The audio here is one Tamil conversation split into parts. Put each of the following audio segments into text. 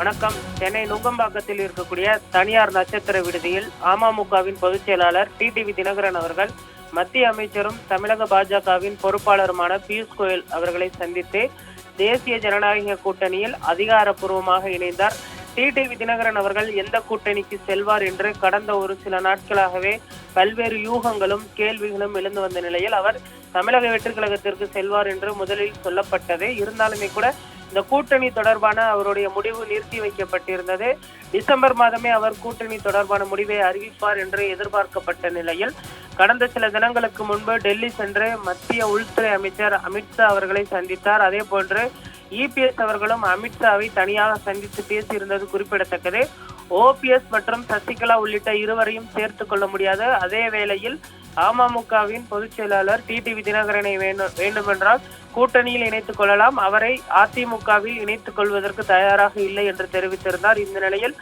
வணக்கம். சென்னை நுங்கம்பாக்கத்தில் இருக்கக்கூடிய தனியார் நட்சத்திர விடுதியில் அமமுகவின் பொதுச் செயலாளர் டிடிவி தினகரன் அவர்கள் மத்திய அமைச்சரும் தமிழக பாஜகவின் பொறுப்பாளருமான பியூஷ் கோயல் அவர்களை சந்தித்து தேசிய ஜனநாயக கூட்டணியில் அதிகாரப்பூர்வமாக இணைந்தார். டிடிவி தினகரன் அவர்கள் எந்த கூட்டணிக்கு செல்வார் என்று கடந்த ஒரு சில நாட்களாகவே பல்வேறு யூகங்களும் கேள்விகளும் எழுந்து வந்த நிலையில் அவர் தமிழக வெற்றி கழகத்திற்கு செல்வார் என்று முதலில் சொல்லப்பட்டது. இருந்தாலுமே கூட இந்த கூட்டணி தொடர்பான அவருடைய முடிவு நிறுத்தி வைக்கப்பட்டிருந்தது. டிசம்பர் மாதமே அவர் கூட்டணி தொடர்பான முடிவை அறிவிப்பார் என்று எதிர்பார்க்கப்பட்ட நிலையில் கடந்த சில தினங்களுக்கு முன்பு டெல்லி சென்று மத்திய உள்துறை அமைச்சர் அமித்ஷா அவர்களை சந்தித்தார். அதே போன்று இபிஎஸ் அவர்களும் அமித்ஷாவை தனியாக சந்தித்து பேசியிருந்தது குறிப்பிடத்தக்கது. ஓபிஎஸ் மற்றும் சசிகலா உள்ளிட்ட இருவரையும் சேர்த்துக் கொள்ள முடியாது. அதே வேளையில் அமமுகவின் பொதுச் செயலாளர் டிடிவி தினகரனை வேண்டுமென்றால் கூட்டணியில் இணைத்துக் கொள்ளலாம், அவரை அதிமுகவில் இணைத்துக் கொள்வதற்கு தயாராக இல்லை என்று தெரிவித்திருந்தார். இந்த நிலையில்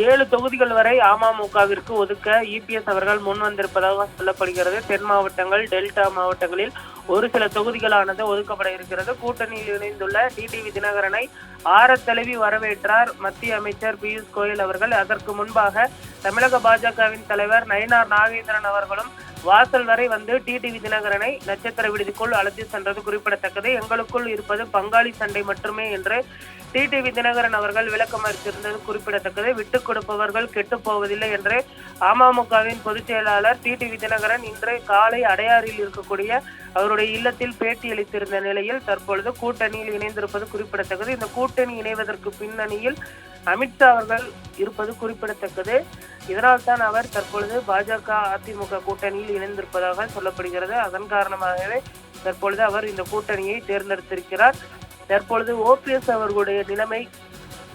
7 தொகுதிகள் வரை அமமுகவிற்கு ஒதுக்க இபிஎஸ் அவர்கள் முன் வந்திருப்பதாக சொல்லப்படுகிறது. தென் மாவட்டங்கள், டெல்டா மாவட்டங்களில் ஒரு சில தொகுதிகளானது ஒதுக்கப்பட இருக்கிறது. கூட்டணியில் இணைந்துள்ள டிடிவி தினகரனை ஆரத்தழுவி வரவேற்றார் மத்திய அமைச்சர் பியூஷ் கோயல் அவர்கள். அதற்கு முன்பாக தமிழக பாஜகவின் தலைவர் நயினார் நாகேந்திரன் அவர்களும் வாசல் வரை வந்து டிடிவி தினகரனை நட்சத்திர விடுதிக்குள் அழைத்து சென்றது குறிப்பிடத்தக்கது. எங்களுக்குள் இருப்பது பங்காளி சண்டை மட்டுமே என்று டிடிவி தினகரன் அவர்கள் விளக்கம் அளித்திருந்தது குறிப்பிடத்தக்கது. விட்டுக் கொடுப்பவர்கள் கெட்டு போவதில்லை என்று அமமுகவின் பொதுச் செயலாளர் டிடிவி தினகரன் இன்று காலை அடையாறில் இருக்கக்கூடிய அவருடைய இல்லத்தில் பேட்டி அளித்திருந்த நிலையில் தற்பொழுது கூட்டணியில் இணைந்திருப்பது குறிப்பிடத்தக்கது. இந்த கூட்டணி இணைவதற்கு பின்னணியில் அமித்ஷா அவர்கள் இருப்பது குறிப்பிடத்தக்கது. இதனால் தான் அவர் தற்பொழுது பாஜக அதிமுக கூட்டணியில் இணைந்திருப்பதாக சொல்லப்படுகிறது. அதன் காரணமாகவே தற்பொழுது அவர் இந்த கூட்டணியை தேர்ந்தெடுத்திருக்கிறார். தற்பொழுது ஓபிஎஸ் அவர்களுடைய நிலைமை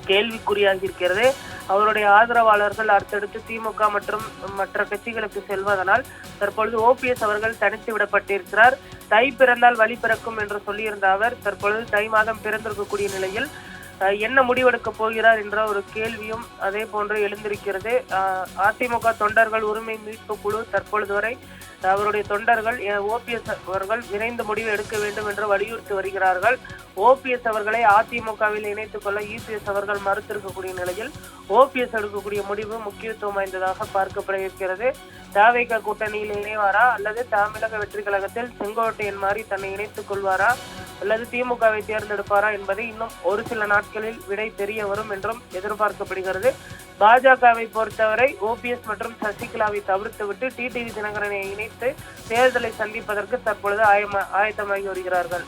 கேள்விக்குறியாகி இருக்கிறது. அவருடைய ஆதரவாளர்கள் அடுத்தடுத்து திமுக மற்றும் மற்ற கட்சிகளுக்கு செல்வதனால் தற்பொழுது ஓபிஎஸ் அவர்கள் தனித்து விடப்பட்டிருக்கிறார். தை பிறந்தால் வழி பிறக்கும் என்று சொல்லியிருந்த அவர் தற்பொழுது தை மாதம் பிறந்திருக்கக்கூடிய நிலையில் என்ன முடிவெடுக்க போகிறார் என்ற ஒரு கேள்வியும் அதே போன்று எழுந்திருக்கிறது. அதிமுக தொண்டர்கள் உரிமை மீட்பு குழு தற்பொழுது வரை அவருடைய தொண்டர்கள் ஓபிஎஸ் அவர்கள் விரைந்து முடிவு எடுக்க வேண்டும் என்று வலியுறுத்தி வருகிறார்கள். ஓபிஎஸ் அவர்களை அதிமுகவில் இணைத்துக் கொள்ள இபிஎஸ் அவர்கள் மறுத்திருக்கக்கூடிய நிலையில் ஓபிஎஸ் எடுக்கக்கூடிய முடிவு முக்கியத்துவம் வாய்ந்ததாக பார்க்கப்பட இருக்கிறது. தவிக கூட்டணியில் இணைவாரா அல்லது தமிழக வெற்றி கழகத்தில் செங்கோட்டையன் மாதிரி தன்னை இணைத்துக் கொள்வாரா அல்லது திமுகவை தேர்ந்தெடுப்பாரா என்பதை இன்னும் ஒரு சில நாட்களில் விடை தெரிய வரும் என்றும் எதிர்பார்க்கப்படுகிறது. பாஜகவை பொறுத்தவரை ஓபிஎஸ் மற்றும் சசிகலாவை தவிர்த்துவிட்டு டிடிவி தினகரனை இணைத்து தேர்தலை சந்திப்பதற்கு தற்பொழுது ஆயத்தமாகி வருகிறார்கள்.